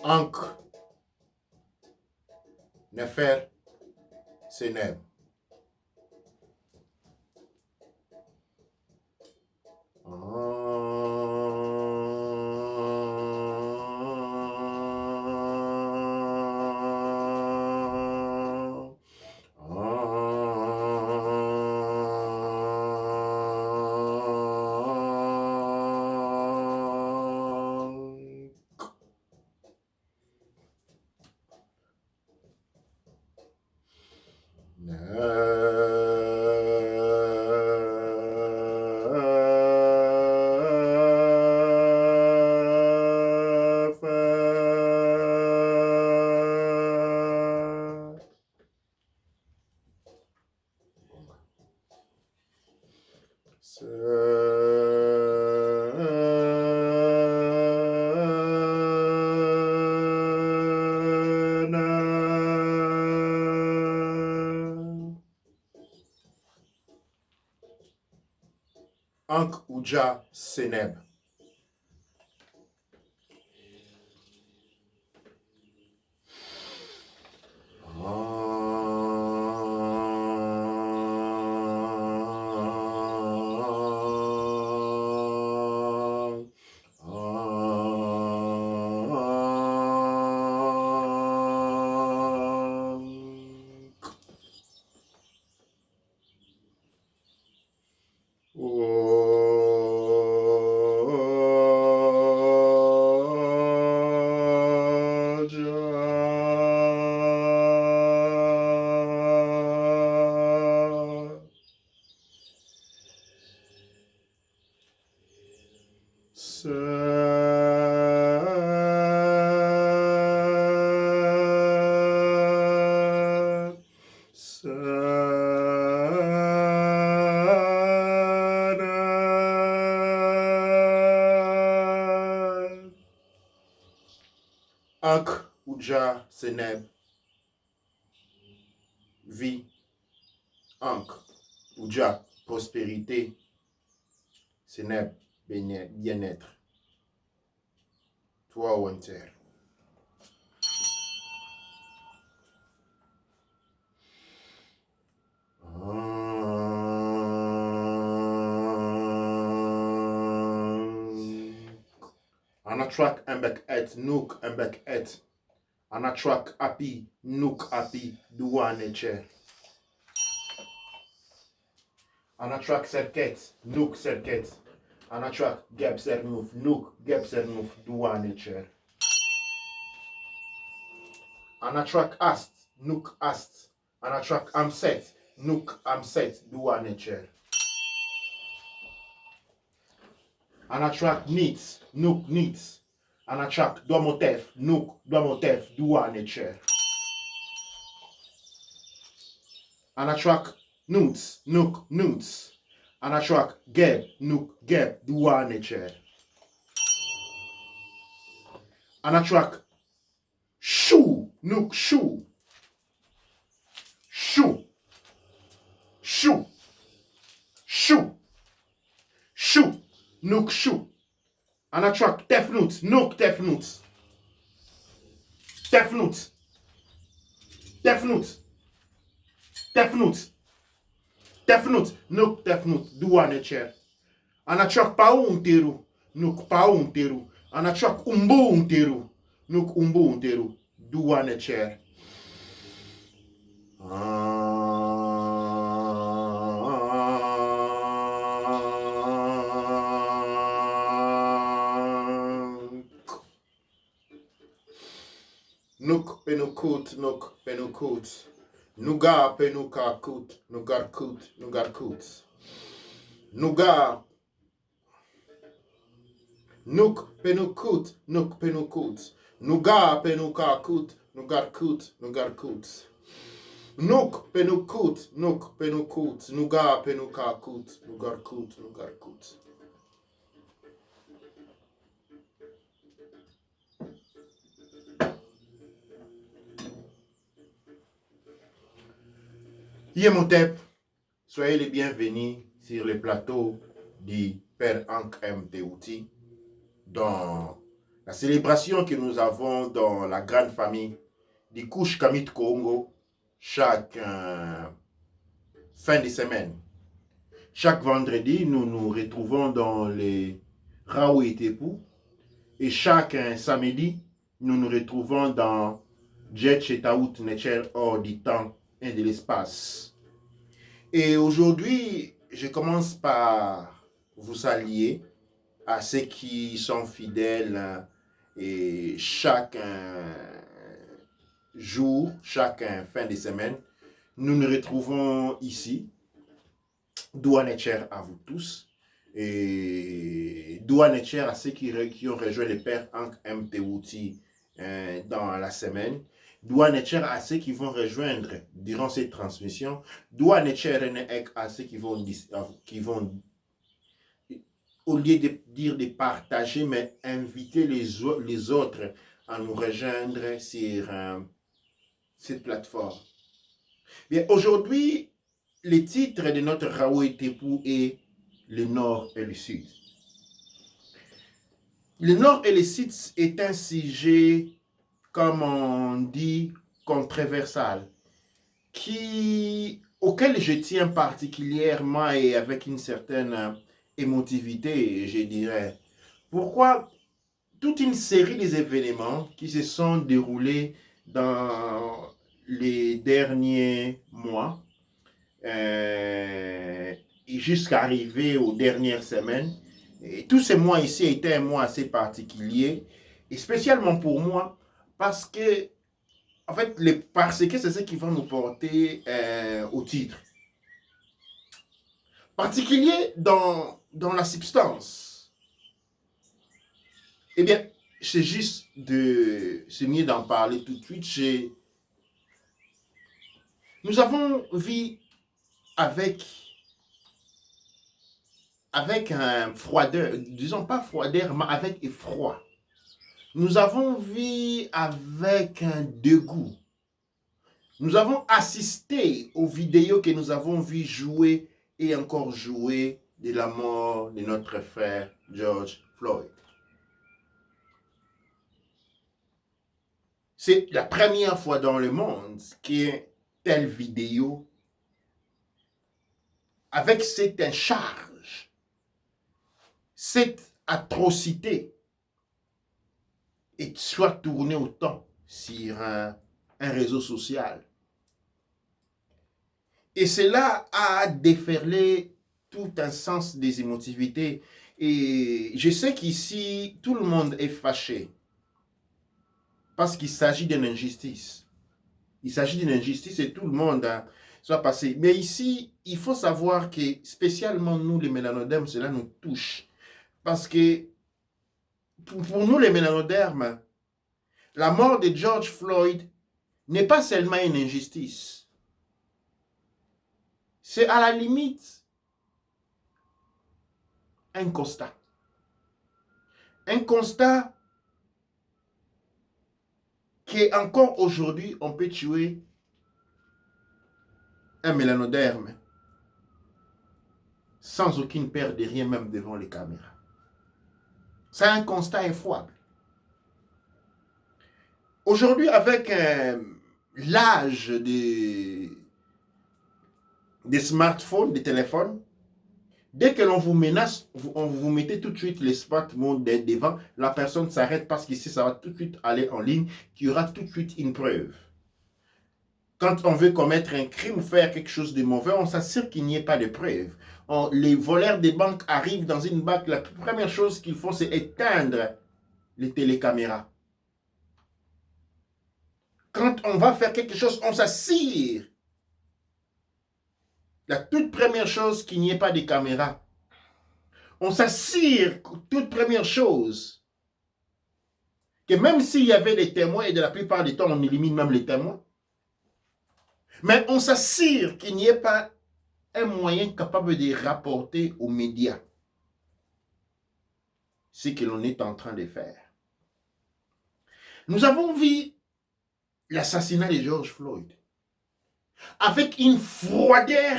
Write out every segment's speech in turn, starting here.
Ankh, Nefer, Seneb. Ankh Uja Seneb. Ankh Uja Seneb. Vie. Ankh Uja prospérité. Seneb bien-être. Toi ou terre. Anatrak embek et nook embek et. Anatrak api nook api duwa neche. Anatrak serket nook serket. Anatrak geb sernouf nook geb sernouf duwa neche. Anatrak ast nook ast. Anatrak amset nook amset duwa neche. Anatrak nits nook nits. Anatrak domotef nook domotef duwa neche. Anatrak nuts nook nuts. Anatrak geb nook geb duwa neche. Anatrak shoe nook shoe. Shoe. Shoe. Shoe. Shoe. Nook shoe. Anatrak tefnut nook tefnut. Tefnut. Tefnut. Tefnut. Tefnut. Nook tefnut duwa neche. Anatrak pa unteru. Nook pa unteru. Anatrak umbu unteru. Nook umbu unteru duwa neche. Nook penukut nook penukut. Nuga penuka kut nugar kut nugar kut. Nuga Nuk penukut nuk penukut. Nuga penuka kut nugar kut nugar kut. Nuk penukut nuk penukut. Nuga penuka kut nugar kut nugar kut. Yemotep, soyez les bienvenus sur le plateau du Père Ankh M. Teouti dans La célébration que nous avons dans la grande famille du Kush Kamit Congo chaque fin de semaine. Chaque vendredi, nous nous retrouvons dans les Raoult et Tepou. Et chaque samedi, nous nous retrouvons dans Jet Chetaout Necher hors du temps et de l'espace. Et aujourd'hui, je commence par vous saluer à ceux qui sont fidèles et chaque jour, chaque fin de semaine, nous nous retrouvons ici. Doua Netcher à vous tous. Et Doua Netcher à ceux qui ont rejoint le Père Hank M. Tewuti dans la semaine. Doua Netcher à ceux qui vont rejoindre durant cette transmission. Doua Netcher à ceux qui vont, au lieu de dire de partager, mais inviter les autres à nous rejoindre sur cette plateforme. Bien, aujourd'hui, le titre de notre Raoult et Tepou est le Nord et le Sud. Le Nord et le Sud est un sujet, comme on dit, controversal, auquel je tiens particulièrement et avec une certaine émotivité, je dirais. Pourquoi? Toute une série d'événements qui se sont déroulés dans les derniers mois, jusqu'à arriver aux dernières semaines. Et tous ces mois ici étaient un mois assez particulier, et spécialement pour moi, parce que, en fait, parce que c'est ce qui va nous porter au titre. Particulier dans la substance. Eh bien, c'est juste c'est mieux d'en parler tout de suite. Nous avons vu avec un froideur, disons pas froideur, mais avec effroi. Nous avons vu avec un dégoût. Nous avons assisté aux vidéos que nous avons vues jouer et encore jouer de la mort de notre frère George Floyd. C'est la première fois dans le monde qu'une telle vidéo avec cette charge, cette atrocité, et soit tournée autant sur un réseau social. Et cela a déferlé tout un sens des émotivités. Et je sais qu'ici, tout le monde est fâché parce qu'il s'agit d'une injustice. Il s'agit d'une injustice et tout le monde soit passé. Mais ici, il faut savoir que spécialement nous, les mélanodermes, cela nous touche. Parce que pour nous, les mélanodermes, la mort de George Floyd n'est pas seulement une injustice. C'est à la limite un constat. Un constat qu'encore aujourd'hui, on peut tuer un mélanoderme sans aucune perte de rien, même devant les caméras. C'est un constat effroyable. Aujourd'hui, avec l'âge des smartphones, des téléphones, dès que l'on vous menace, on vous mettez tout de suite les smartphones devant, la personne s'arrête parce qu'ici, ça va tout de suite aller en ligne, qu'il y aura tout de suite une preuve. Quand on veut commettre un crime ou faire quelque chose de mauvais, on s'assure qu'il n'y ait pas de preuve. Les voleurs des banques arrivent dans une banque, la première chose qu'ils font, c'est éteindre les télécaméras. Quand on va faire quelque chose, on s'assure. La toute première chose, qu'il n'y ait pas de caméra. On s'assure, toute première chose, que même s'il y avait des témoins, et de la plupart du temps, on élimine même les témoins, mais on s'assure qu'il n'y ait pas un moyen capable de rapporter aux médias ce que l'on est en train de faire. Nous avons vu l'assassinat de George Floyd avec une froideur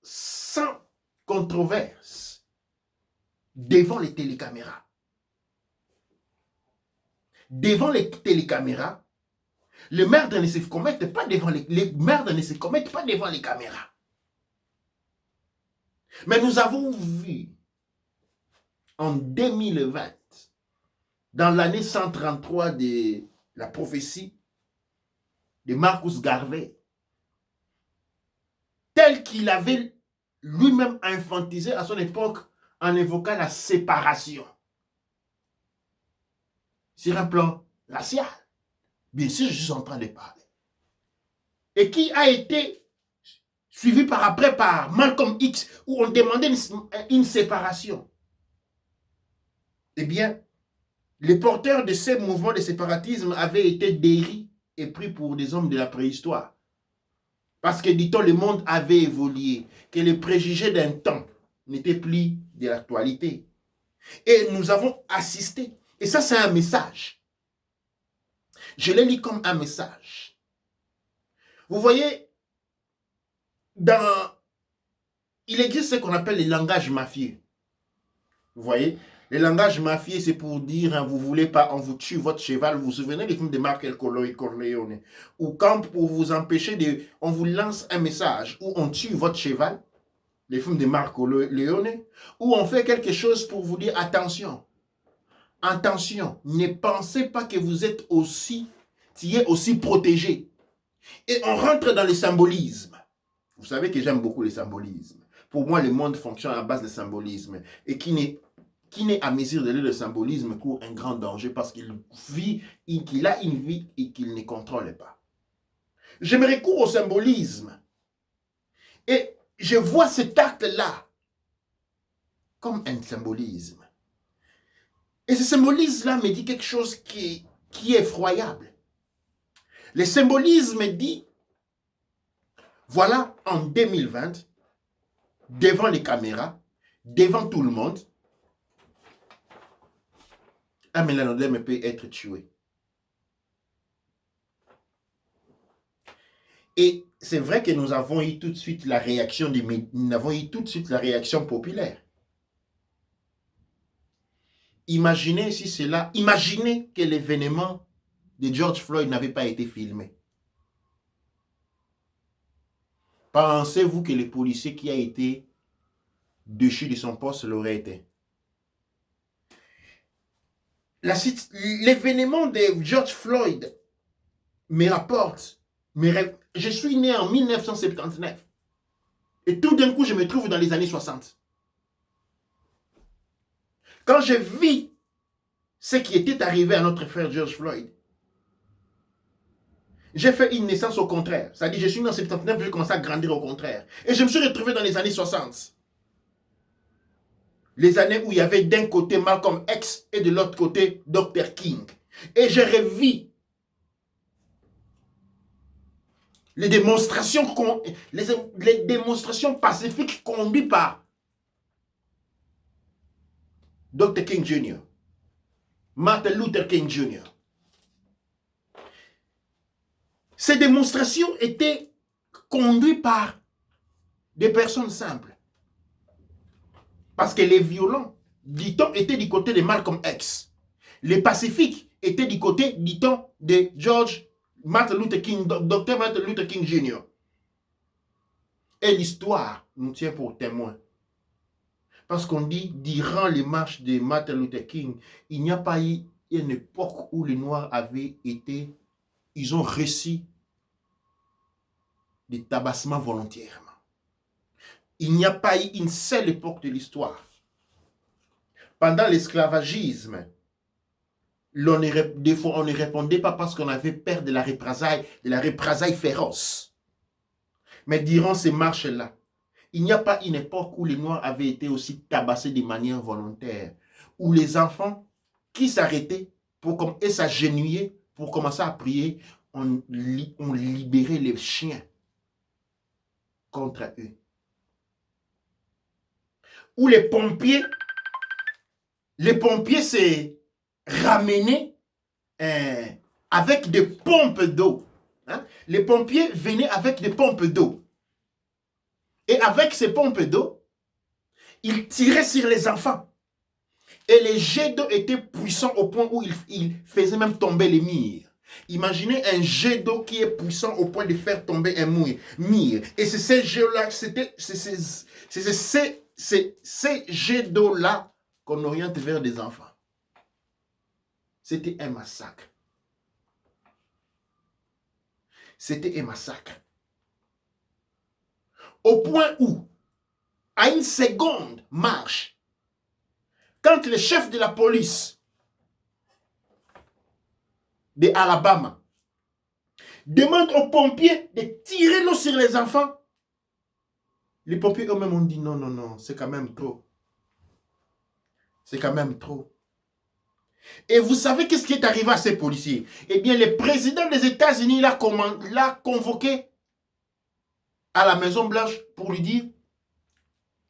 sans controverse devant les télécaméras. devant les télécaméras, les meurtres ne se commettent pas devant les meurtres ne se commettent pas devant les caméras. Mais nous avons vu en 2020, dans l'année 133 de la prophétie de Marcus Garvey, tel qu'il avait lui-même infantisé à son époque en évoquant la séparation sur un plan racial. Bien sûr, je suis en train de parler. Et qui a été suivi par après par Malcolm X, où on demandait une séparation. Eh bien, les porteurs de ces mouvements de séparatisme avaient été déris et pris pour des hommes de la préhistoire. Parce que, dit-on, le monde avait évolué, que les préjugés d'un temps n'étaient plus de l'actualité. Et nous avons assisté. Et ça, c'est un message. Je l'ai lu comme un message. Vous voyez, il existe ce qu'on appelle les langages mafieux. Vous voyez, les langages mafieux, c'est pour dire, hein, vous voulez pas, on vous tue votre cheval. Vous vous souvenez des films de Michael Corleone? Ou quand pour vous empêcher on vous lance un message où on tue votre cheval, les films de Marco Leone, où on fait quelque chose pour vous dire, attention, attention, ne pensez pas que vous êtes aussi protégé. Et on rentre dans le symbolisme. Vous savez que j'aime beaucoup le symbolisme. Pour moi, le monde fonctionne à base de symbolisme. Et qui n'est à mesure de lire le symbolisme court un grand danger parce qu'il a une vie et qu'il ne contrôle pas. Je me recours au symbolisme. Et je vois cet acte-là comme un symbolisme. Et ce symbolisme-là me dit quelque chose qui est effroyable. Le symbolisme dit, voilà, en 2020, devant les caméras, devant tout le monde, un mélanodème peut être tué. Et c'est vrai que nous avons eu tout de suite la réaction populaire. Imaginez si cela, imaginez que l'événement de George Floyd n'avait pas été filmé. Pensez-vous que le policier qui a été déchu de son poste l'aurait été? L'événement de George Floyd me rapporte, je suis né en 1979 et tout d'un coup je me trouve dans les années 60. Quand je vis ce qui était arrivé à notre frère George Floyd, j'ai fait une naissance au contraire. C'est-à-dire, je suis né en 79, j'ai commencé à grandir au contraire. Et je me suis retrouvé dans les années 60. Les années où il y avait d'un côté Malcolm X et de l'autre côté Dr. King. Et je revis les démonstrations pacifiques conduites par Dr. King Jr., Martin Luther King Jr. Ces démonstrations étaient conduites par des personnes simples. Parce que les violents, dit-on, étaient du côté de Malcolm X. Les pacifiques étaient du côté, dit-on, de Martin Luther King, Dr. Martin Luther King Jr. Et l'histoire nous tient pour témoin. Parce qu'on dit, durant les marches de Martin Luther King, il n'y a pas eu une époque où les Noirs avaient été, ils ont reçu des tabassements volontairement. Il n'y a pas eu une seule époque de l'histoire. Pendant l'esclavagisme, des fois on ne répondait pas parce qu'on avait peur de la représaille féroce. Mais durant ces marches-là, il n'y a pas une époque où les Noirs avaient été aussi tabassés de manière volontaire, où les enfants qui s'arrêtaient et s'agenouillaient pour commencer à prier, on libérait les chiens contre eux. Où les pompiers s'est ramené avec des pompes d'eau. Hein? Les pompiers venaient avec des pompes d'eau. Et avec ces pompes d'eau, ils tiraient sur les enfants. Et les jets d'eau étaient puissants au point où ils faisaient même tomber les murs. Imaginez un jet d'eau qui est puissant au point de faire tomber un mur. Et c'est ces jets-là, ces jets d'eau-là qu'on oriente vers des enfants. C'était un massacre. C'était un massacre. Au point où, à une seconde marche, quand le chef de la police de Alabama demande aux pompiers de tirer l'eau sur les enfants, les pompiers eux-mêmes ont dit non, non, non, c'est quand même trop. C'est quand même trop. Et vous savez qu'est-ce qui est arrivé à ces policiers? Eh bien, le président des États-Unis l'a convoqué à la Maison-Blanche pour lui dire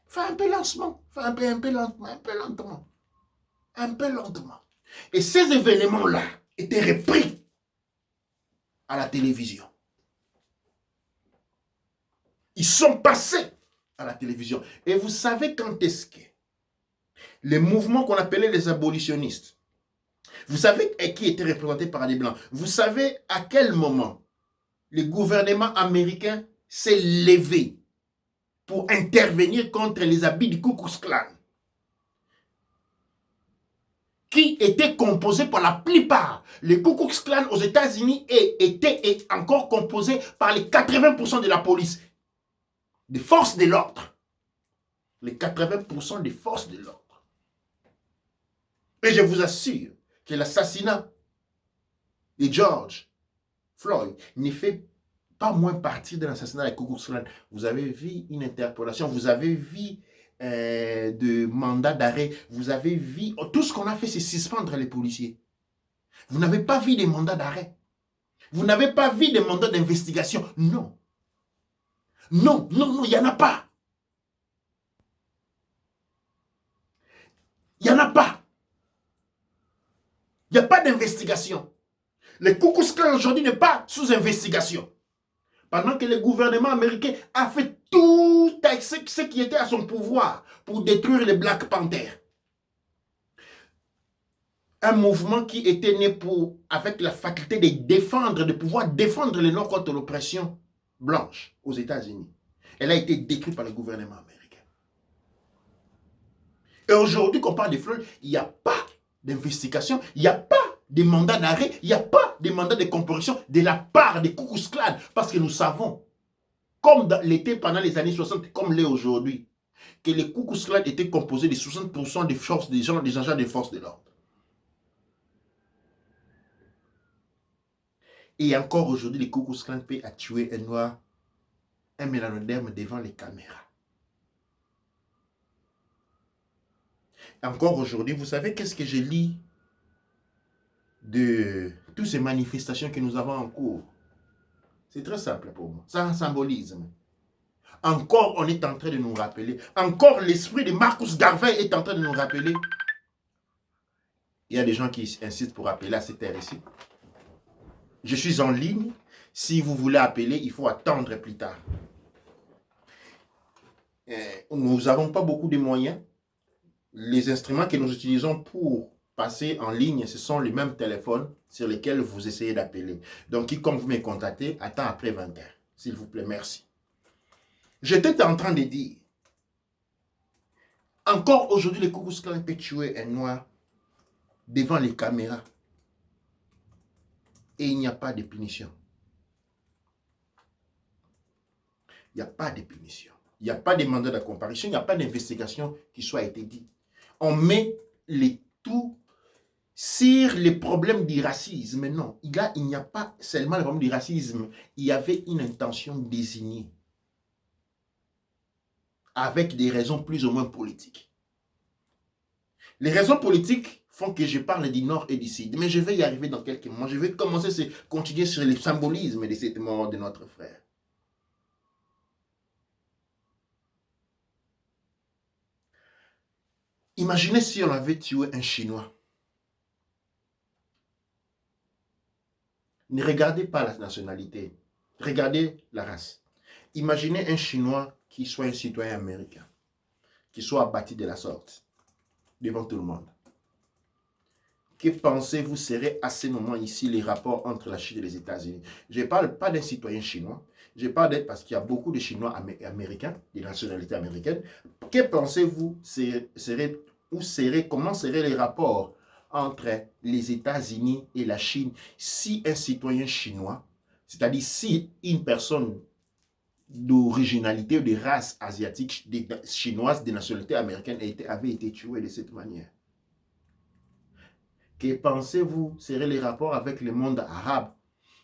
fais un peu lentement, fais un peu lentement, un peu lentement. Et ces événements-là étaient repris à la télévision. Ils sont passés à la télévision. Et vous savez quand est-ce que les mouvements qu'on appelait les abolitionnistes, vous savez qui étaient représentés par les Blancs, vous savez à quel moment le gouvernement américain s'est levé pour intervenir contre les habits du Ku Klux Klan, qui étaient composés pour la plupart. Le Ku Klux Klan aux États-Unis est encore composé par les 80% de la police, des forces de l'ordre. Les 80% des forces de l'ordre. Et je vous assure que l'assassinat de George Floyd ne fait pas moins partie de l'assassinat de Ku Klux Klan. Vous avez vu une interpellation, vous avez vu de mandats d'arrêt, vous avez vu, tout ce qu'on a fait, c'est suspendre les policiers. Vous n'avez pas vu des mandats d'arrêt. Vous n'avez pas vu des mandats d'investigation. Non. Non, non, non, il n'y en a pas. Il n'y en a pas. Il n'y a pas d'investigation. Le Ku Klux Klan aujourd'hui n'est pas sous investigation. Pendant que le gouvernement américain a fait tout ce qui était à son pouvoir pour détruire les Black Panthers. Un mouvement qui était né avec la faculté de pouvoir défendre les Noirs contre l'oppression blanche aux États-Unis. Elle a été détruite par le gouvernement américain. Et aujourd'hui, qu'on parle de Floyd, il n'y a pas d'investigation, il n'y a pas de mandat d'arrêt, il n'y a pas de mandat de comparution de la part des Ku Klux Klan, parce que nous savons, comme l'était pendant les années 60, comme l'est aujourd'hui, que les Ku Klux Klan étaient composés de 60% des forces des agents des forces de l'ordre. Et encore aujourd'hui, les Ku Klux Klan peuvent tuer un noir, un mélanoderme devant les caméras. Encore aujourd'hui, vous savez qu'est-ce que je lis de toutes ces manifestations que nous avons en cours? C'est très simple pour moi. C'est un symbolisme. Encore, on est en train de nous rappeler. Encore, l'esprit de Marcus Garvey est en train de nous rappeler. Il y a des gens qui insistent pour appeler à cette heure ici. Je suis en ligne. Si vous voulez appeler, il faut attendre plus tard. Nous n'avons pas beaucoup de moyens. Les instruments que nous utilisons pour passer en ligne, ce sont les mêmes téléphones sur lesquels vous essayez d'appeler. Donc, quiconque vous me contactez, attend après 20h. S'il vous plaît, merci. J'étais en train de dire, encore aujourd'hui, les Ku Klux Klan peuvent tuer un noir devant les caméras. Et il n'y a pas de punition. Il n'y a pas de punition. Il n'y a pas de mandat de comparution, il n'y a pas d'investigation qui soit été dit. On met les tout sur les problèmes du racisme. Non, il n'y a pas seulement le problème du racisme. Il y avait une intention désignée. Avec des raisons plus ou moins politiques. Les raisons politiques font que je parle du Nord et du Sud. Mais je vais y arriver dans quelques mois. Je vais commencer à continuer sur le symbolisme de cette mort de notre frère. Imaginez si on avait tué un Chinois. Ne regardez pas la nationalité. Regardez la race. Imaginez un Chinois qui soit un citoyen américain, qui soit abattu de la sorte. devant tout le monde. Que pensez-vous serait à ce moment ici les rapports entre la Chine et les États-Unis? Je ne parle pas d'un citoyen chinois. Je parle d'être parce qu'il y a beaucoup de Chinois américains, des nationalités américaines. Que pensez-vous comment seraient les rapports entre les États-Unis et la Chine si un citoyen chinois, c'est-à-dire si une personne d'originalité ou de race asiatique, chinoise, des nationalités américaines avait été tuée de cette manière? Que pensez-vous seraient les rapports avec le monde arabe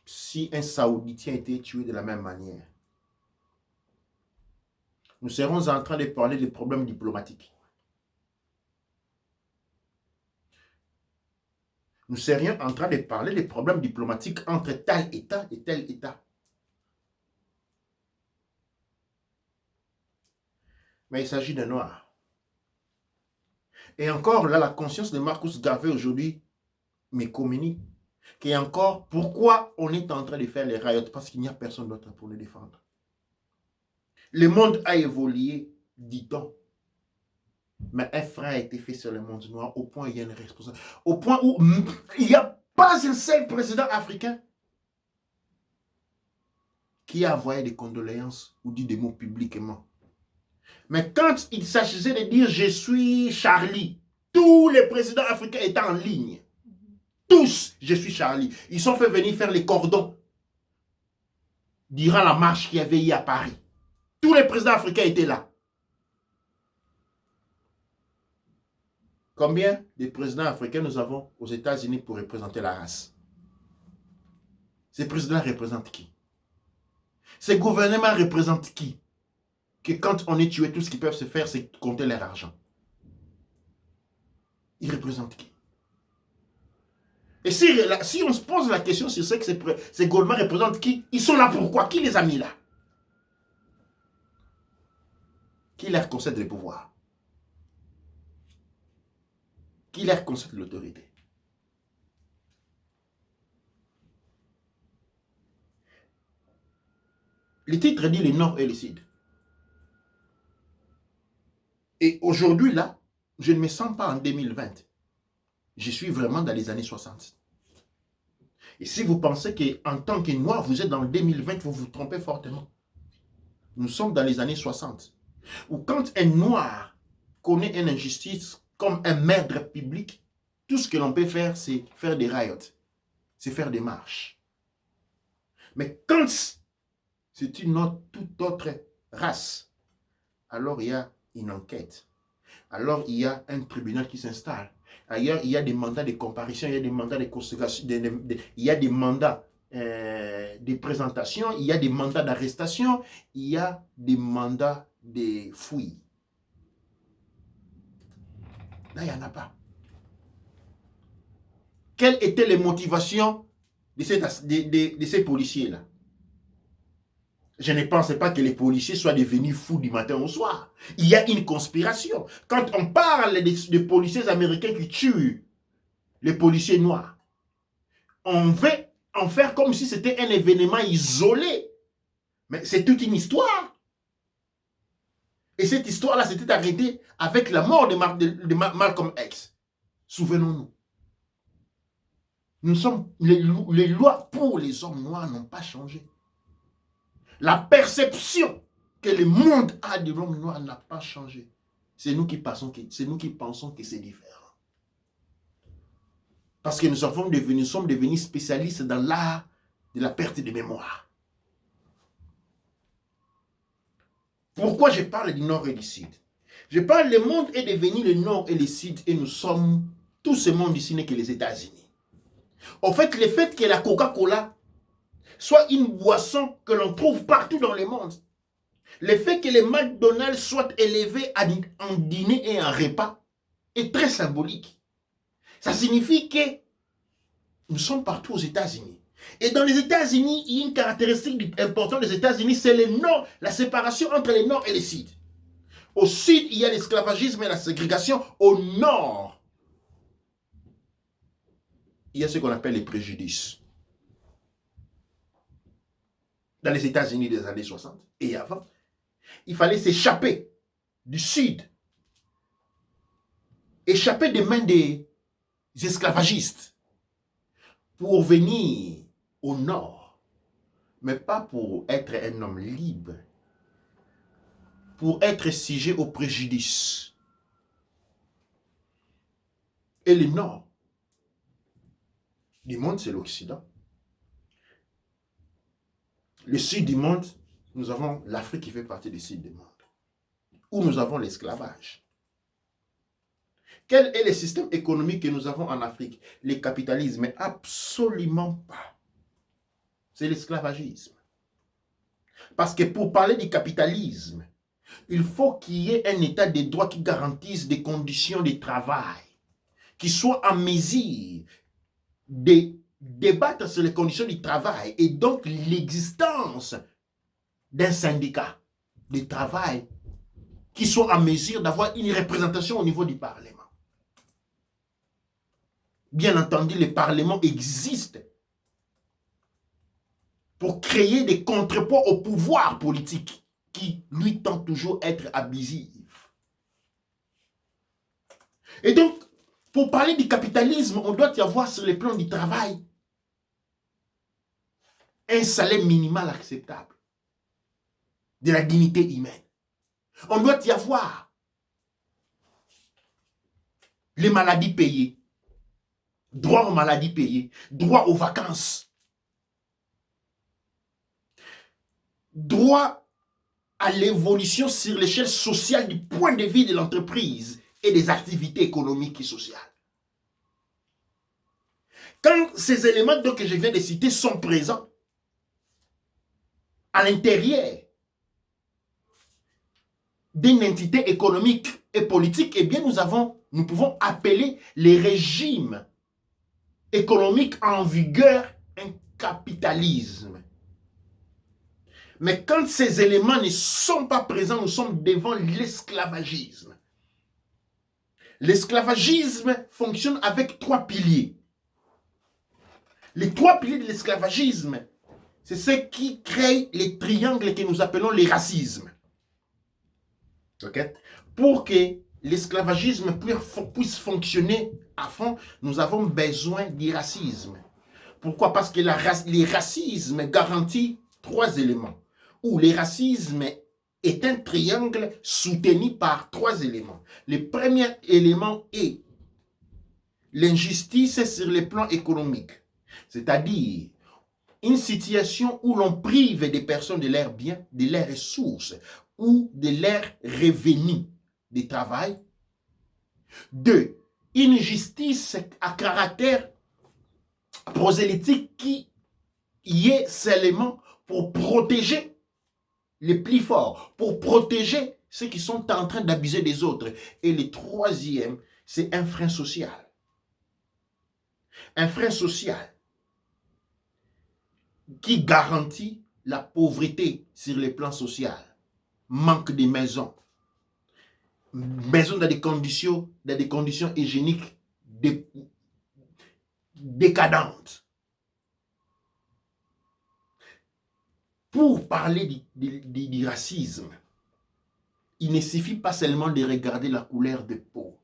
si un Saoudien était tué de la même manière? Nous serons en train de parler des problèmes diplomatiques. Nous serions en train de parler des problèmes diplomatiques entre tel État et tel État. Mais il s'agit de Noirs. Et encore là, la conscience de Marcus Garvey aujourd'hui me communique qu'il encore pourquoi on est en train de faire les riots, parce qu'il n'y a personne d'autre pour les défendre. Le monde a évolué, dit-on. Mais un frein a été fait sur le monde noir au point où il y a une responsabilité. Au point où il n'y a pas un seul président africain qui a envoyé des condoléances ou dit des mots publiquement. Mais quand il s'agissait de dire « je suis Charlie », tous les présidents africains étaient en ligne. Tous, je suis Charlie. Ils sont fait venir faire les cordons durant la marche qu'il y avait eu à Paris. Tous les présidents africains étaient là. Combien de présidents africains nous avons aux États-Unis pour représenter la race? Ces présidents représentent qui? Ces gouvernements représentent qui? Que quand on est tué, tout ce qu'ils peuvent se faire, c'est compter leur argent. Ils représentent qui? Et si on se pose la question sur ce que ces gouvernements représentent qui, ils sont là pourquoi? Qui les a mis là? Qui leur concède le pouvoir? Qui leur concède l'autorité? Le titre dit le Nord et le Sud. Et aujourd'hui, là, je ne me sens pas en 2020. Je suis vraiment dans les années 60. Et si vous pensez qu'en tant que Noir, vous êtes dans le 2020, vous vous trompez fortement. Nous sommes dans les années 60. Où quand un Noir connaît une injustice comme un meurtre public, tout ce que l'on peut faire, c'est faire des riots. C'est faire des marches. Mais quand c'est toute autre race, alors il y a une enquête. Alors il y a un tribunal qui s'installe. Ailleurs, il y a des mandats de comparution, il y a des mandats de consécration, il y a des mandats de présentation, il y a des mandats d'arrestation, il y a des mandats de fouilles. Là, il n'y en a pas. Quelles étaient les motivations de ces policiers-là? Je ne pensais pas que les policiers soient devenus fous du matin au soir. Il y a une conspiration. Quand on parle des policiers américains qui tuent les policiers noirs, on veut en faire comme si c'était un événement isolé. Mais c'est toute une histoire. Et cette histoire-là s'était arrêtée avec la mort de Malcolm X. Souvenons-nous. Les lois pour les hommes noirs n'ont pas changé. La perception que le monde a de l'homme noir n'a pas changé. C'est nous qui pensons que c'est différent. Parce que nous sommes devenus spécialistes dans l'art de la perte de mémoire. Pourquoi je parle du Nord et du Sud? Je parle, le monde est devenu le Nord et le Sud et nous sommes, tout ce monde ici n'est que les États-Unis. En fait, le fait que la Coca-Cola soit une boisson que l'on trouve partout dans le monde, le fait que les McDonald's soient élevés en dîner et en repas est très symbolique. Ça signifie que nous sommes partout aux États-Unis. Et dans les États-Unis, il y a une caractéristique importante des États-Unis, c'est le Nord, la séparation entre le Nord et le Sud. Au Sud, il y a l'esclavagisme et la ségrégation. Au Nord, il y a ce qu'on appelle les préjudices. Dans les États-Unis des années 60 et avant, il fallait s'échapper du Sud échappé des mains des esclavagistes pour venir au nord, mais pas pour être un homme libre, pour être sujet au préjudice. Et le nord du monde, c'est l'Occident. Le sud du monde, nous avons l'Afrique qui fait partie du sud du monde, où nous avons l'esclavage. Quel est le système économique que nous avons en Afrique? Le capitalisme? Absolument pas. C'est l'esclavagisme. Parce que pour parler du capitalisme, il faut qu'il y ait un état de droit qui garantisse des conditions de travail, qui soit en mesure de débattre sur les conditions du travail et donc l'existence d'un syndicat de travail qui soit en mesure d'avoir une représentation au niveau du Parlement. Bien entendu, le Parlement existe pour créer des contrepoids au pouvoir politique qui, lui, tend toujours à être abusif. Et donc, pour parler du capitalisme, on doit y avoir sur le plan du travail un salaire minimal acceptable, de la dignité humaine. On doit y avoir les maladies payées, droit aux maladies payées, droit aux vacances, droit à l'évolution sur l'échelle sociale du point de vue de l'entreprise et des activités économiques et sociales. Quand ces éléments donc, que je viens de citer sont présents à l'intérieur d'une entité économique et politique, eh bien nous pouvons appeler les régimes économiques en vigueur un capitalisme. Mais quand ces éléments ne sont pas présents, nous sommes devant l'esclavagisme. L'esclavagisme fonctionne avec 3 piliers. Les 3 piliers de l'esclavagisme, c'est ce qui crée les triangles que nous appelons les racismes. Okay? Pour que l'esclavagisme puisse fonctionner à fond, nous avons besoin du racisme. Pourquoi? Parce que les racismes garantit 3 éléments. Où le racisme est un triangle soutenu par 3 éléments. Le premier élément est l'injustice sur le plan économique. C'est-à-dire une situation où l'on prive des personnes de leurs biens, de leurs ressources ou de leurs revenus de travail. 2. Une justice à caractère prosélytique qui y est seulement pour protéger les plus forts, pour protéger ceux qui sont en train d'abuser des autres. Et le 3e, c'est un frein social. Un frein social qui garantit la pauvreté sur le plan social. Manque de maisons. Maisons dans des conditions hygiéniques décadentes. Pour parler du racisme, il ne suffit pas seulement de regarder la couleur de peau.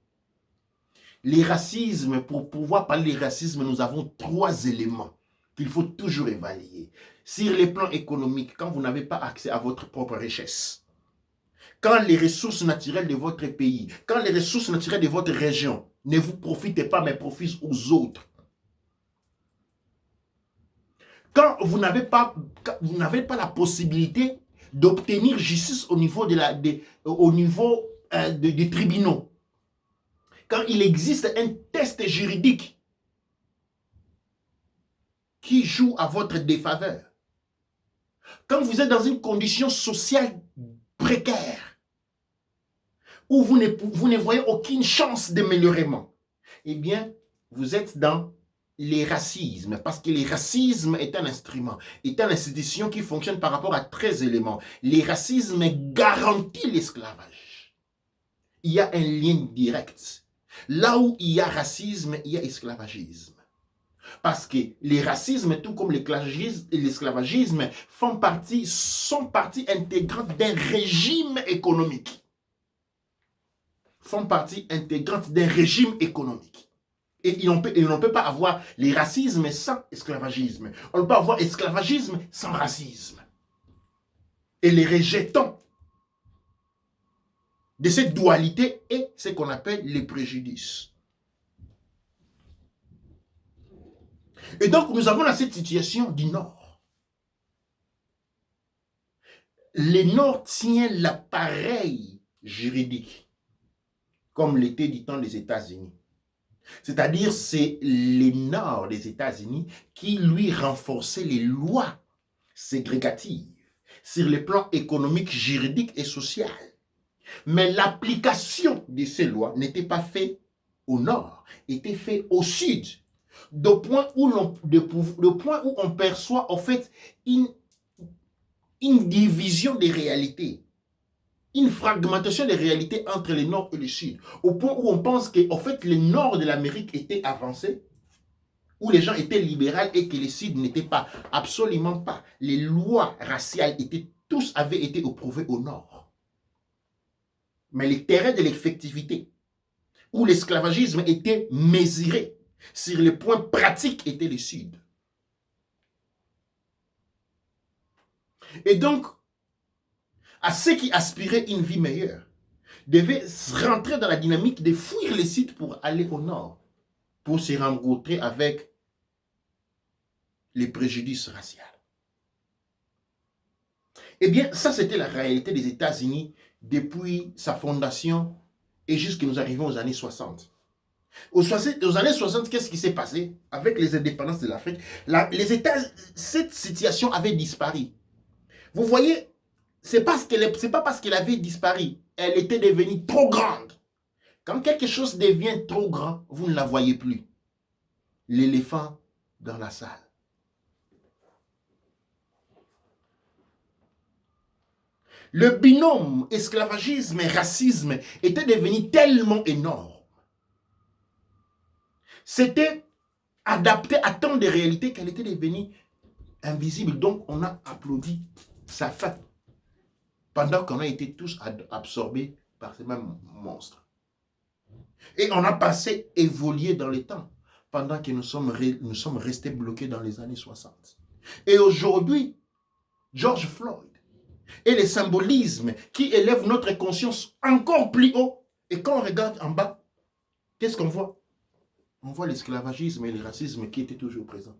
Les racismes, pour pouvoir parler de racisme, nous avons 3 éléments qu'il faut toujours évaluer. Sur les plans économiques, quand vous n'avez pas accès à votre propre richesse, quand les ressources naturelles de votre pays, quand les ressources naturelles de votre région ne vous profitent pas, mais profitent aux autres, quand vous n'avez pas la possibilité d'obtenir justice au niveau des tribunaux, quand il existe un test juridique qui joue à votre défaveur, quand vous êtes dans une condition sociale précaire, où vous ne voyez aucune chance d'amélioration, eh bien, vous êtes dans les racismes, parce que le racisme est un instrument, est une institution qui fonctionne par rapport à 13 éléments. Le racisme garantit l'esclavage. Il y a un lien direct. Là où il y a racisme, il y a esclavagisme. Parce que les racismes, tout comme l'esclavagisme, sont partie intégrante d'un régime économique. font partie intégrante d'un régime économique. Et on ne peut pas avoir les racismes sans esclavagisme. On ne peut pas avoir esclavagisme sans racisme. Et les rejetons de cette dualité est ce qu'on appelle les préjudices. Et donc, nous avons dans cette situation du Nord. Le Nord tient l'appareil juridique, comme l'était du temps des États-Unis. C'est-à-dire, c'est le Nord des États-Unis qui, lui, renforçait les lois ségrégatives sur les plans économiques, juridiques et sociaux. Mais l'application de ces lois n'était pas faite au Nord, était faite au Sud. De point où on perçoit en fait une division des réalités, une fragmentation des réalités entre le Nord et le Sud, au point où on pense que en fait, le Nord de l'Amérique était avancé, où les gens étaient libéraux et que le Sud n'était pas. Absolument pas. Les lois raciales tous avaient été éprouvées au Nord. Mais les terrains de l'effectivité, où l'esclavagisme était mesuré sur les points pratiques, était le Sud. Et donc, à ceux qui aspiraient une vie meilleure, devaient rentrer dans la dynamique de fuir les Sud pour aller au Nord, pour se rencontrer avec les préjudices raciaux. Eh bien, ça, c'était la réalité des États-Unis depuis sa fondation et jusqu'à nous arrivons aux années 60. Aux années 60, qu'est-ce qui s'est passé avec les indépendances de l'Afrique? Cette situation avait disparu. Vous voyez, c'est pas parce qu'elle avait disparu, elle était devenue trop grande. Quand quelque chose devient trop grand, vous ne la voyez plus. L'éléphant dans la salle. Le binôme esclavagisme et racisme était devenu tellement énorme. C'était adapté à tant de réalités qu'elle était devenue invisible. Donc, on a applaudi sa fin. Pendant qu'on a été tous absorbés par ces mêmes monstres. Et on a passé, évolué dans le temps, pendant que nous sommes restés bloqués dans les années 60. Et aujourd'hui, George Floyd et les symbolismes qui élèvent notre conscience encore plus haut. Et quand on regarde en bas, qu'est-ce qu'on voit? On voit l'esclavagisme et le racisme qui étaient toujours présents.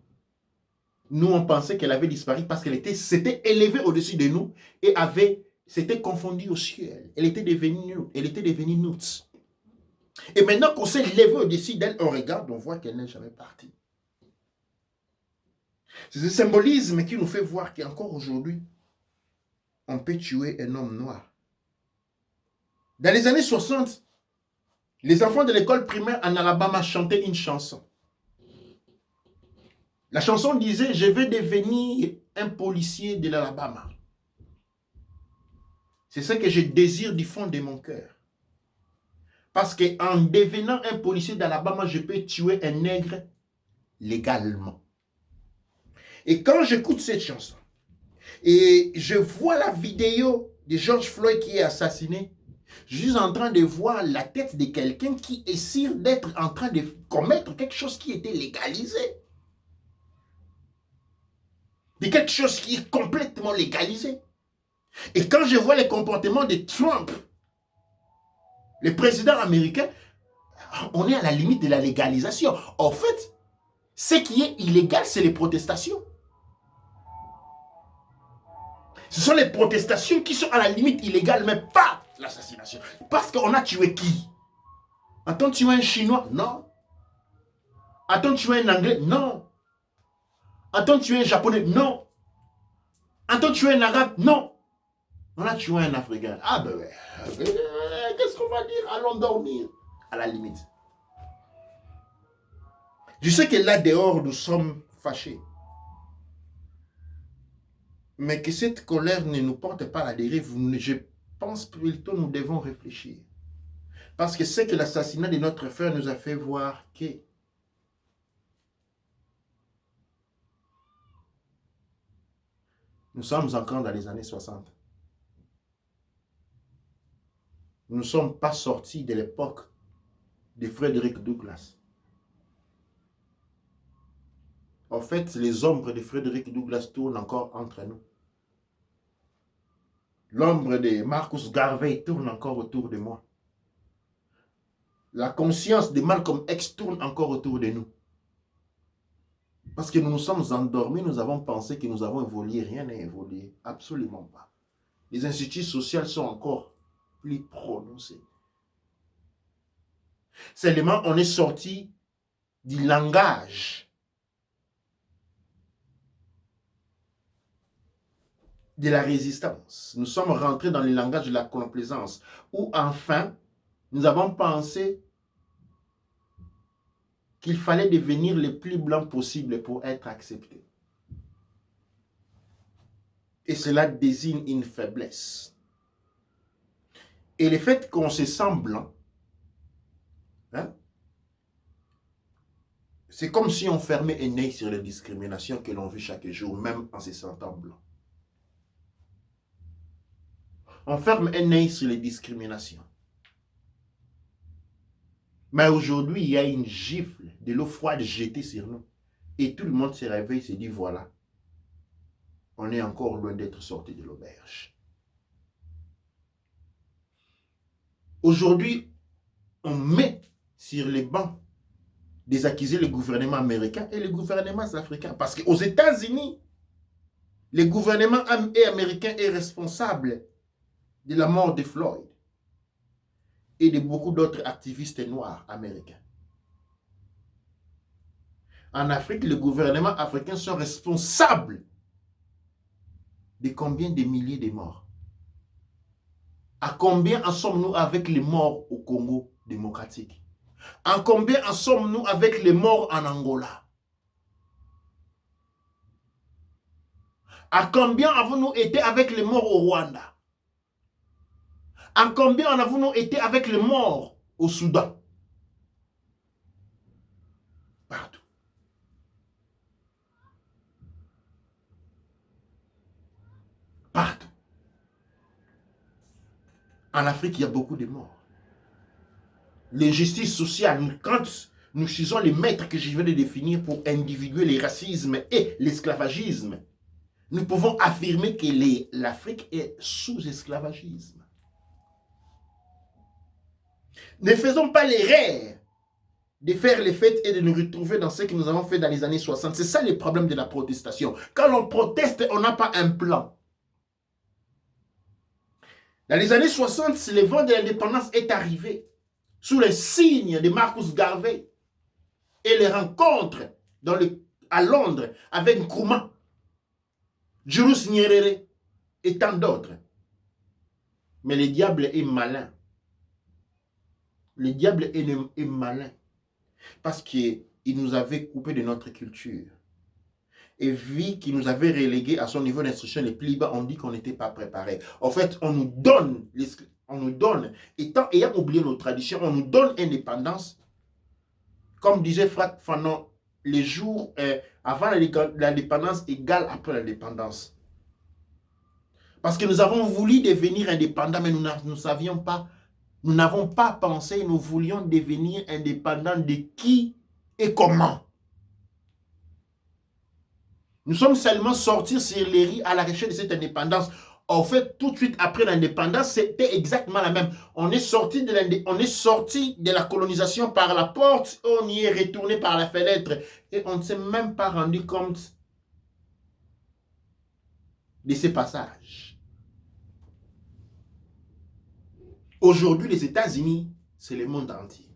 Nous, on pensait qu'elle avait disparu parce qu'elle s'était élevée au-dessus de nous et s'était confondue au ciel. Elle était devenue nous. Et maintenant qu'on s'est levé au-dessus d'elle, on regarde, on voit qu'elle n'est jamais partie. C'est ce symbolisme qui nous fait voir qu'encore aujourd'hui, on peut tuer un homme noir. Dans les années 60, les enfants de l'école primaire en Alabama chantaient une chanson. La chanson disait « Je vais devenir un policier de l'Alabama. » C'est ce que je désire du fond de mon cœur. Parce qu'en devenant un policier d'Alabama, je peux tuer un nègre légalement. Et quand j'écoute cette chanson, et je vois la vidéo de George Floyd qui est assassiné, je suis en train de voir la tête de quelqu'un qui est sûr d'être en train de commettre quelque chose qui était légalisé. De quelque chose qui est complètement légalisé. Et quand je vois les comportements de Trump, le président américain, on est à la limite de la légalisation. En fait, ce qui est illégal, c'est les protestations. Ce sont les protestations qui sont à la limite illégales, mais pas l'assassination. Parce qu'on a tué qui? A-t-on tué un Chinois? Non. A-t-on tué un Anglais? Non. A-t-on tué un Japonais? Non. A-t-on tué un Arabe? Non. On a tué un Africain. Ah ben ouais. Qu'est-ce qu'on va dire? Allons dormir. À la limite. Je sais que là dehors, nous sommes fâchés. Mais que cette colère ne nous porte pas à la dérive, je pense plutôt que nous devons réfléchir. Parce que c'est que l'assassinat de notre frère nous a fait voir que nous sommes encore dans les années 60. nous ne sommes pas sortis de l'époque de Frederick Douglass. En fait, les ombres de Frederick Douglass tournent encore entre nous. L'ombre de Marcus Garvey tourne encore autour de moi. La conscience de Malcolm X tourne encore autour de nous. Parce que nous nous sommes endormis, nous avons pensé que nous avons évolué. Rien n'a évolué. Absolument pas. Les instituts sociaux sont encore plus prononcés. Seulement, on est sorti du langage de la résistance. Nous sommes rentrés dans le langage de la complaisance, où enfin, nous avons pensé qu'il fallait devenir le plus blanc possible pour être accepté. Et cela désigne une faiblesse. Et le fait qu'on se sent blanc, hein, c'est comme si on fermait un œil sur les discriminations que l'on vit chaque jour, même en se sentant blanc. On ferme un œil sur les discriminations. Mais aujourd'hui, il y a une gifle de l'eau froide jetée sur nous. Et tout le monde se réveille et se dit, voilà, on est encore loin d'être sorti de l'auberge. Aujourd'hui, on met sur les bancs des accusés le gouvernement américain et le gouvernement africain. Parce qu'aux États-Unis, le gouvernement américain est responsable de la mort de Floyd et de beaucoup d'autres activistes noirs américains. En Afrique, le gouvernement africain sont responsables de combien de milliers de morts? À combien en sommes-nous avec les morts au Congo démocratique? À combien en sommes-nous avec les morts en Angola? À combien avons-nous été avec les morts au Rwanda? À combien en avons-nous été avec les morts au Soudan? Partout. Partout. En Afrique, il y a beaucoup de morts. L'injustice sociale, quand nous faisons les maîtres que je viens de définir pour individuer le racisme et l'esclavagisme, nous pouvons affirmer que l'Afrique est sous esclavagisme. Ne faisons pas l'erreur de faire les fêtes et de nous retrouver dans ce que nous avons fait dans les années 60. C'est ça le problème de la protestation. Quand on proteste, on n'a pas un plan. Dans les années 60, le vent de l'indépendance est arrivé sous les signes de Marcus Garvey et les rencontres à Londres avec Nkrumah, Julius Nyerere et tant d'autres. Mais le diable est malin. Le diable est malin parce qu'il nous avait coupé de notre culture. Et vu qu'il nous avait relégué à son niveau d'instruction les plus bas, on dit qu'on n'était pas préparé. En fait, on nous donne, ayant oublié nos traditions, on nous donne indépendance. Comme disait Franck Fanon, les jours avant l'indépendance égale après l'indépendance. Parce que nous avons voulu devenir indépendants, mais nous ne savions pas, nous n'avons pas pensé, nous voulions devenir indépendants de qui et comment. Nous sommes seulement sortis sur les riz à la recherche de cette indépendance. En fait, tout de suite après l'indépendance, c'était exactement la même. On est sorti de la colonisation par la porte, on y est retourné par la fenêtre. Et on ne s'est même pas rendu compte de ces passages. Aujourd'hui, les États-Unis, c'est le monde entier.